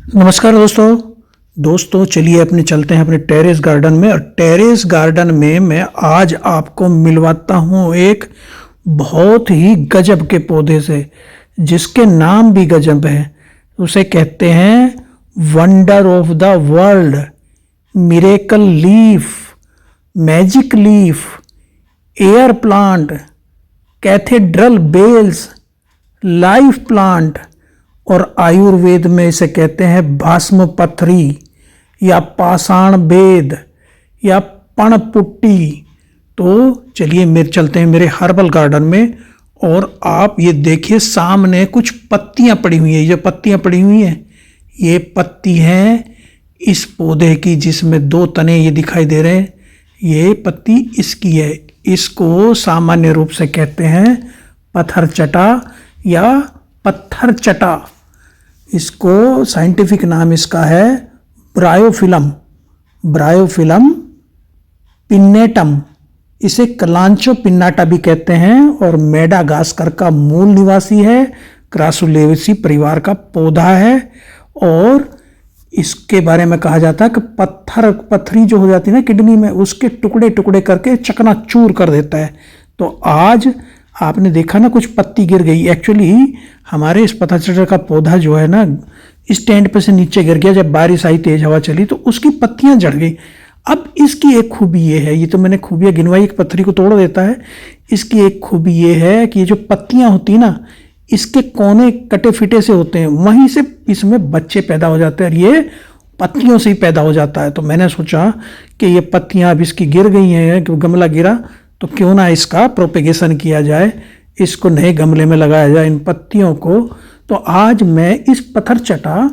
नमस्कार दोस्तों चलिए अपने चलते हैं अपने टेरेस गार्डन में। और टेरेस गार्डन में मैं आज आपको मिलवाता हूँ एक बहुत ही गजब के पौधे से, जिसके नाम भी गजब है। उसे कहते हैं wonder of the world, miracle leaf, magic leaf, air plant, cathedral bells, life plant, और आयुर्वेद में इसे कहते हैं भास्म पथरी या पाषाण बेद या पणपुट्टी। तो चलिए चलते हैं मेरे हर्बल गार्डन में, और आप ये देखिए सामने कुछ पत्तियां पड़ी हुई हैं। ये पत्तियां पड़ी हुई हैं, ये पत्ती हैं इस पौधे की, जिसमें दो तने ये दिखाई दे रहे हैं। ये पत्ती इसकी है। इसको सामान्य रूप से कहते हैं पत्थरचटा या पत्थर चटा। इसको साइंटिफिक नाम इसका है ब्रायोफिलम पिन्नेटम। इसे कलांचो पिन्नाटा भी कहते हैं, और मेडागास्कर का मूल निवासी है। क्रासुलेवेसी परिवार का पौधा है, और इसके बारे में कहा जाता है कि पथरी जो हो जाती है ना किडनी में, उसके टुकड़े टुकड़े करके चकनाचूर कर देता है। तो आज आपने देखा ना कुछ पत्ती गिर गई। एक्चुअली हमारे इस पत्थरचटा का पौधा जो है ना, स्टैंड पे से नीचे गिर गया। जब बारिश आई, तेज हवा चली, तो उसकी पत्तियां झड़ गई। अब इसकी एक खूबी ये है, ये तो मैंने खूबियां गिनवाई, एक पत्थरी को तोड़ देता है। इसकी एक खूबी ये है कि ये जो पत्तियां होती है ना, इसके कोने कटे फिटे से होते हैं, वहीं से इसमें बच्चे पैदा हो जाते हैं, और ये पत्तियों से ही पैदा हो जाता है। तो मैंने सोचा कि ये पत्तियां अब इसकी गिर गई हैं, गमला गिरा, तो क्यों ना इसका प्रोपेगेशन किया जाए, इसको नए गमले में लगाया जाए इन पत्तियों को। तो आज मैं इस पत्थरचटा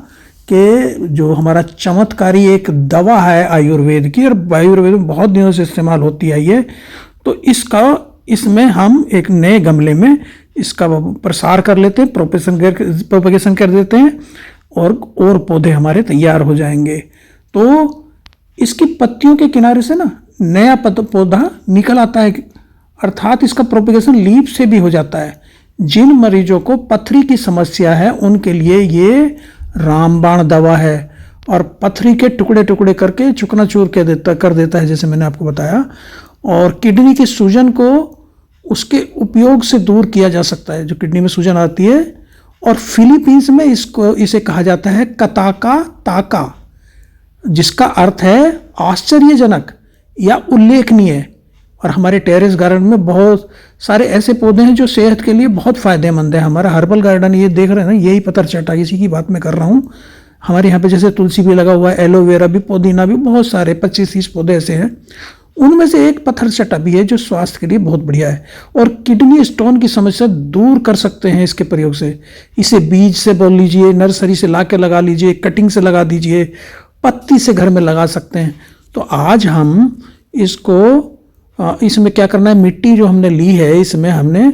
के जो हमारा चमत्कारी एक दवा है आयुर्वेद की, और आयुर्वेद में बहुत दिनों से इस्तेमाल होती है ये, तो इसमें हम एक नए गमले में इसका प्रसार कर लेते हैं, प्रोपेगेशन कर देते हैं, और पौधे हमारे तैयार हो जाएंगे। तो इसकी पत्तियों के किनारे से ना नया पौधा निकल आता है, अर्थात इसका प्रोपेगेशन लीफ से भी हो जाता है। जिन मरीजों को पथरी की समस्या है उनके लिए ये रामबाण दवा है, और पथरी के टुकड़े टुकड़े करके चूर कर देता है, जैसे मैंने आपको बताया। और किडनी की सूजन को उसके उपयोग से दूर किया जा सकता है, जो किडनी में सूजन आती है। और फिलीपींस में इसे कहा जाता है कताका ताका, जिसका अर्थ है आश्चर्यजनक या उल्लेखनीय। और हमारे टेरेस गार्डन में बहुत सारे ऐसे पौधे हैं जो सेहत के लिए बहुत फायदेमंद है। हमारा हर्बल गार्डन ये देख रहे हैं ना, यही पत्थरचटा, इसी की बात मैं कर रहा हूँ। हमारे यहाँ पे जैसे तुलसी भी लगा हुआ है, एलोवेरा भी, पुदीना भी, बहुत सारे 25-30 पौधे ऐसे हैं। उनमें से एक पत्थरचटा भी है जो स्वास्थ्य के लिए बहुत बढ़िया है, और किडनी स्टोन की समस्या दूर कर सकते हैं इसके प्रयोग से। इसे बीज से बोल लीजिए, नर्सरी से ला के लगा लीजिए, कटिंग से लगा दीजिए, पत्ती से घर में लगा सकते हैं। तो आज हम इसमें क्या करना है, मिट्टी जो हमने ली है, इसमें हमने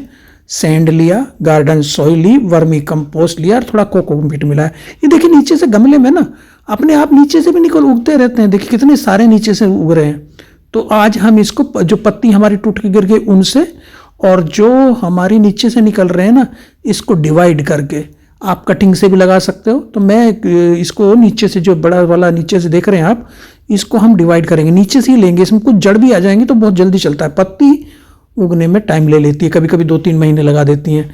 सैंड लिया, गार्डन सॉइल ली, वर्मी कंपोस्ट लिया, और थोड़ा कोकोपीट मिला है। ये देखिए नीचे से गमले में ना अपने आप नीचे से भी उगते रहते हैं। देखिए कितने सारे नीचे से उग रहे हैं। तो आज हम इसको, जो पत्ती हमारी टूट के गिर गई उनसे, और जो हमारी नीचे से निकल रहे हैं ना, इसको डिवाइड करके आप कटिंग से भी लगा सकते हो। तो मैं इसको नीचे से, जो बड़ा वाला नीचे से देख रहे हैं आप, इसको हम डिवाइड करेंगे, नीचे से ही लेंगे। इसमें कुछ जड़ भी आ जाएंगे तो बहुत जल्दी चलता है। पत्ती उगने में टाइम ले लेती है, कभी कभी 2-3 महीने लगा देती हैं।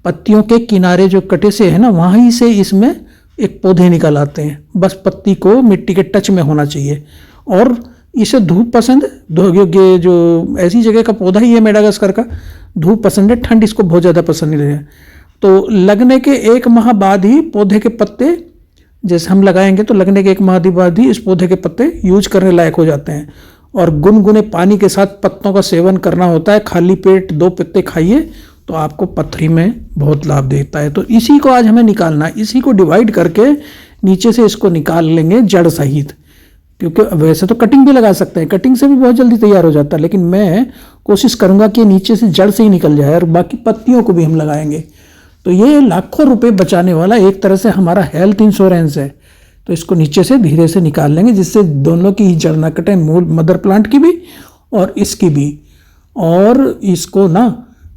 पत्तियों के किनारे जो कटे से है ना, वहीं से इसमें एक पौधे निकल आते हैं। बस पत्ती को मिट्टी के टच में होना चाहिए। और इसे धूप पसंद, जो ऐसी जगह का पौधा ही है मेडागास्कर का, धूप पसंद है, ठंड इसको बहुत ज़्यादा पसंद नहीं है। तो लगने के 1 माह बाद ही पौधे के पत्ते, जैसे हम लगाएंगे तो लगने के 1 माह बाद ही इस पौधे के पत्ते यूज करने लायक हो जाते हैं। और गुनगुने पानी के साथ पत्तों का सेवन करना होता है। खाली पेट 2 पत्ते खाइए तो आपको पथरी में बहुत लाभ देता है। तो इसी को आज हमें निकालना है। इसी को डिवाइड करके नीचे से इसको निकाल लेंगे जड़ सहित, क्योंकि वैसे तो कटिंग भी लगा सकते हैं, कटिंग से भी बहुत जल्दी तैयार हो जाता है, लेकिन मैं कोशिश करूंगा कि नीचे से जड़ से ही निकल जाए, और बाकी पत्तियों को भी हम लगाएंगे। तो ये लाखों रुपए बचाने वाला एक तरह से हमारा हेल्थ इंश्योरेंस है। तो इसको नीचे से धीरे से निकाल लेंगे, जिससे दोनों की ही जड़ ना कटे, मूल मदर प्लांट की भी और इसकी भी। और इसको ना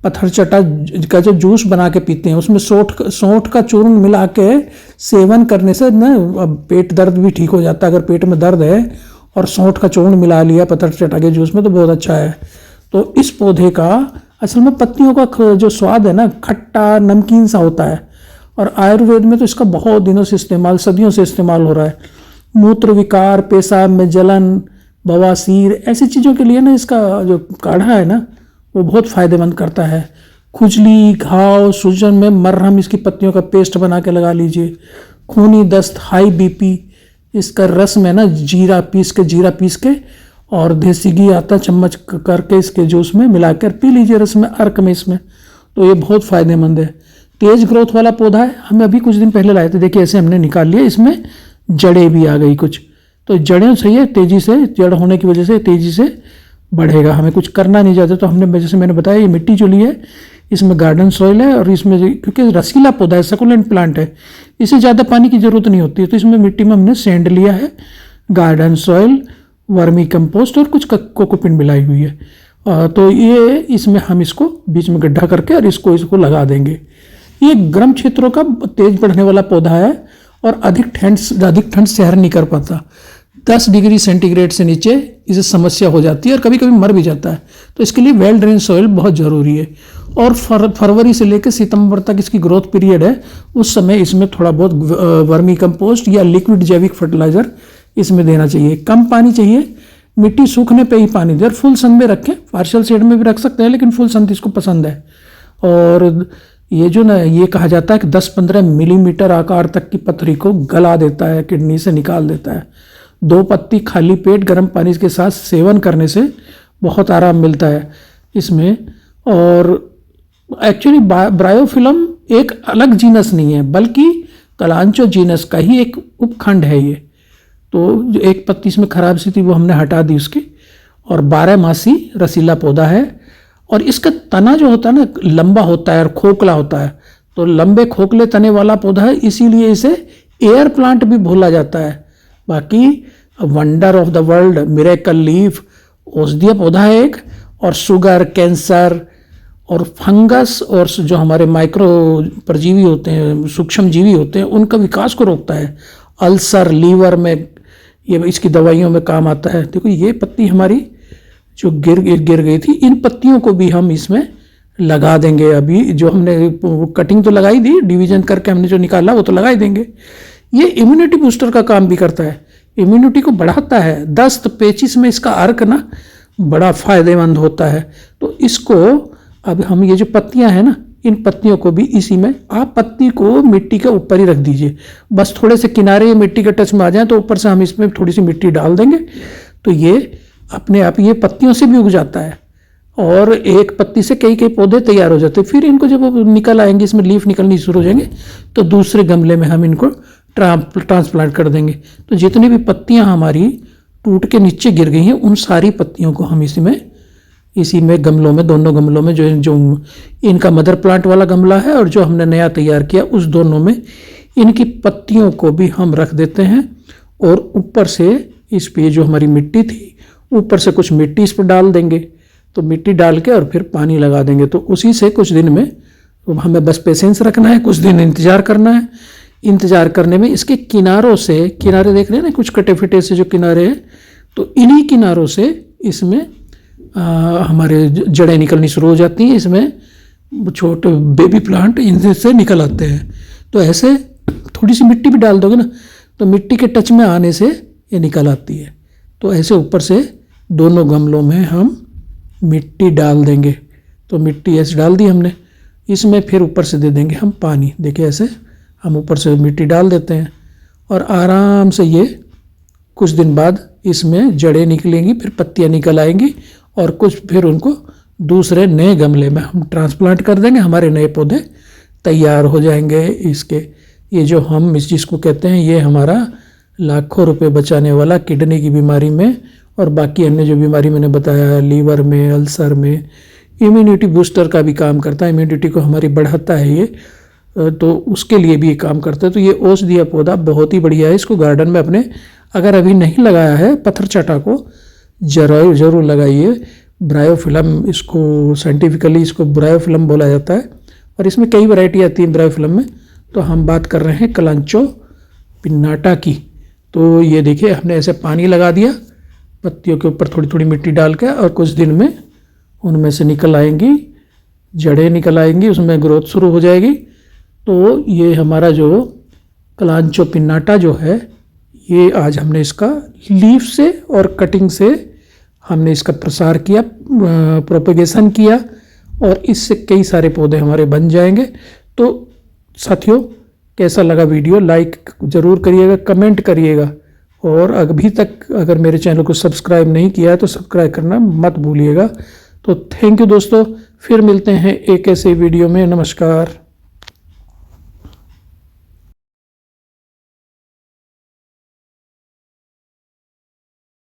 पत्थर चटा का जो जूस बना के पीते हैं, उसमें सौंठ का चूर्ण मिला के सेवन करने से ना पेट दर्द भी ठीक हो जाता है। अगर पेट में दर्द है और सौंठ का चूर्ण मिला लिया पत्थर चटा के जूस में तो बहुत अच्छा है। तो इस पौधे का असल में पत्तियों का जो स्वाद है ना, खट्टा नमकीन सा होता है। और आयुर्वेद में तो इसका बहुत दिनों से इस्तेमाल, सदियों से इस्तेमाल हो रहा है। मूत्र विकार, पेशाब में जलन, बवासीर, ऐसी चीज़ों के लिए ना इसका जो काढ़ा है ना वो बहुत फ़ायदेमंद करता है। खुजली, घाव, सूजन में मरहम इसकी पत्तियों का पेस्ट बना के लगा लीजिए। खूनी दस्त, हाई बीपी, इसका रस में ना जीरा पीस के और देसी घी आता चम्मच करके इसके जूस में मिलाकर पी लीजिए, रस में, अर्क में इसमें। तो ये बहुत फ़ायदेमंद है। तेज ग्रोथ वाला पौधा है, हमें अभी कुछ दिन पहले लाए थे। देखिए ऐसे हमने निकाल लिया, इसमें जड़ें भी आ गई कुछ। तो जड़ें सही है, तेज़ी से जड़ होने की वजह से तेज़ी से बढ़ेगा। हमें कुछ करना नहीं चाहते तो हमने, जैसे मैंने बताया, ये मिट्टी जो ली है इसमें गार्डन सॉइल है और इसमें क्योंकि रसीला पौधा है, सकुलेंट प्लांट है, इसे ज़्यादा पानी की ज़रूरत नहीं होती है। तो इसमें मिट्टी में हमने सैंड लिया है, गार्डन सॉइल, वर्मी कंपोस्ट और कुछ कोकोपिट मिलाई हुई है। तो ये इसमें हम इसको बीच में गड्ढा करके और इसको लगा देंगे। ये गर्म क्षेत्रों का तेज बढ़ने वाला पौधा है और अधिक ठंड सहन नहीं कर पाता। 10 डिग्री सेंटीग्रेड से नीचे इसे समस्या हो जाती है और कभी कभी मर भी जाता है। तो इसके लिए वेल ड्रेन सॉइल बहुत ज़रूरी है। और फरवरी से लेकर सितंबर तक इसकी ग्रोथ पीरियड है, उस समय इसमें थोड़ा बहुत वर्मी कंपोस्ट या लिक्विड जैविक फर्टिलाइज़र इसमें देना चाहिए। कम पानी चाहिए, मिट्टी सूखने पे ही पानी दें। फुल सन में रखें, पार्शियल शेड में भी रख सकते हैं, लेकिन फुल सन इसको पसंद है। और ये जो ना, ये कहा जाता है कि 10-15 मिलीमीटर आकार तक की पत्थरी को गला देता है, किडनी से निकाल देता है। 2 पत्ती खाली पेट गर्म पानी के साथ सेवन करने से बहुत आराम मिलता है इसमें। और एक्चुअली ब्रायोफिलम एक अलग जीनस नहीं है, बल्कि कलांचो जीनस का ही एक उपखंड है ये। तो जो एक पत्ती इसमें खराब सी थी वो हमने हटा दी उसकी। और 12 मासी रसीला पौधा है। और इसका तना जो होता है ना, लंबा होता है और खोखला होता है। तो लंबे खोखले तने वाला पौधा है, इसीलिए इसे एयर प्लांट भी बोला जाता है। बाकी wonder of the world, miracle leaf, औषधीय पौधा है एक। और शुगर, कैंसर और फंगस और जो हमारे माइक्रो परजीवी होते हैं, सूक्ष्म जीवी होते हैं, उनका विकास को रोकता है। अल्सर, लीवर में ये इसकी दवाइयों में काम आता है। देखो ये पत्ती हमारी जो गिर गई थी, इन पत्तियों को भी हम इसमें लगा देंगे। अभी जो हमने कटिंग तो लगाई दी, डिवीजन करके हमने जो निकाला वो तो लगा ही देंगे। ये इम्यूनिटी बूस्टर का काम भी करता है, इम्यूनिटी को बढ़ाता है। दस्त, पेचिस में इसका अर्क ना बड़ा फायदेमंद होता है। तो इसको अब हम ये जो पत्तियां हैं ना, इन पत्तियों को भी इसी में, आप पत्ती को मिट्टी के ऊपर ही रख दीजिए, बस थोड़े से किनारे मिट्टी के टच में आ जाए तो ऊपर से हम इसमें थोड़ी सी मिट्टी डाल देंगे तो ये अपने आप ये पत्तियों से भी उग जाता है। और एक पत्ती से कई पौधे तैयार हो जाते हैं। फिर इनको जब निकल आएंगे, इसमें लीफ निकलनी शुरू हो जाएंगे, तो दूसरे गमले में हम इनको ट्रांसप्लांट कर देंगे। तो जितनी भी पत्तियां हमारी टूट के नीचे गिर गई हैं, उन सारी पत्तियों को हम इसी में गमलों में, दोनों गमलों में, जो इनका मदर प्लांट वाला गमला है और जो हमने नया तैयार किया, उस दोनों में इनकी पत्तियों को भी हम रख देते हैं। और ऊपर से इस पे जो हमारी मिट्टी थी, ऊपर से कुछ मिट्टी इस पर डाल देंगे। तो मिट्टी डाल के और फिर पानी लगा देंगे। तो उसी से कुछ दिन में हमें बस पेशेंस रखना है, कुछ दिन इंतज़ार करना है। इंतज़ार करने में इसके किनारों से, किनारे देख रहे हैं ना, कुछ कटे फिटे से जो किनारे हैं, तो इन्हीं किनारों से इसमें हमारे जड़ें निकलनी शुरू हो जाती हैं। इसमें छोटे बेबी प्लांट इनसे निकल आते हैं। तो ऐसे थोड़ी सी मिट्टी भी डाल दोगे ना, तो मिट्टी के टच में आने से ये निकल आती है। तो ऐसे ऊपर से दोनों गमलों में हम मिट्टी डाल देंगे। तो मिट्टी ऐसे डाल दी हमने, इसमें फिर ऊपर से दे देंगे हम पानी। देखिए ऐसे हम ऊपर से मिट्टी डाल देते हैं और आराम से ये कुछ दिन बाद इसमें जड़ें निकलेंगी, फिर पत्तियां निकल आएंगी और कुछ फिर उनको दूसरे नए गमले में हम ट्रांसप्लांट कर देंगे। हमारे नए पौधे तैयार हो जाएंगे। इसके ये जो हम इस चीज़ को कहते हैं, ये हमारा लाखों रुपए बचाने वाला किडनी की बीमारी में और बाकी अन्य जो बीमारी मैंने बताया, लीवर में, अल्सर में, इम्यूनिटी बूस्टर का भी काम करता है। इम्यूनिटी को हमारी बढ़ाता है ये, तो उसके लिए भी ये काम करता है। तो ये औषधीय पौधा बहुत ही बढ़िया है। इसको गार्डन में अपने, अगर अभी नहीं लगाया है, पत्थर चटा को जरूर लगाइए। ब्रायोफिलम, इसको साइंटिफिकली इसको ब्रायोफिलम बोला जाता है, और इसमें कई वैरायटी आती है ब्रायोफिलम में। तो हम बात कर रहे हैं कलांचो पिन्नाटा की। तो ये देखिए, हमने ऐसे पानी लगा दिया, पत्तियों के ऊपर थोड़ी थोड़ी मिट्टी डाल के, और कुछ दिन में उनमें से निकल आएंगी, जड़ें निकल आएंगी, उसमें ग्रोथ शुरू हो जाएगी। तो ये हमारा जो कलांचो पिन्नाटा जो है, ये आज हमने इसका लीफ से और कटिंग से हमने इसका प्रसार किया, प्रोपेगेशन किया, और इससे कई सारे पौधे हमारे बन जाएंगे। तो साथियों, कैसा लगा वीडियो? लाइक ज़रूर करिएगा, कमेंट करिएगा, और अभी तक अगर मेरे चैनल को सब्सक्राइब नहीं किया है तो सब्सक्राइब करना मत भूलिएगा। तो थैंक यू दोस्तों, फिर मिलते हैं एक ऐसे वीडियो में। नमस्कार।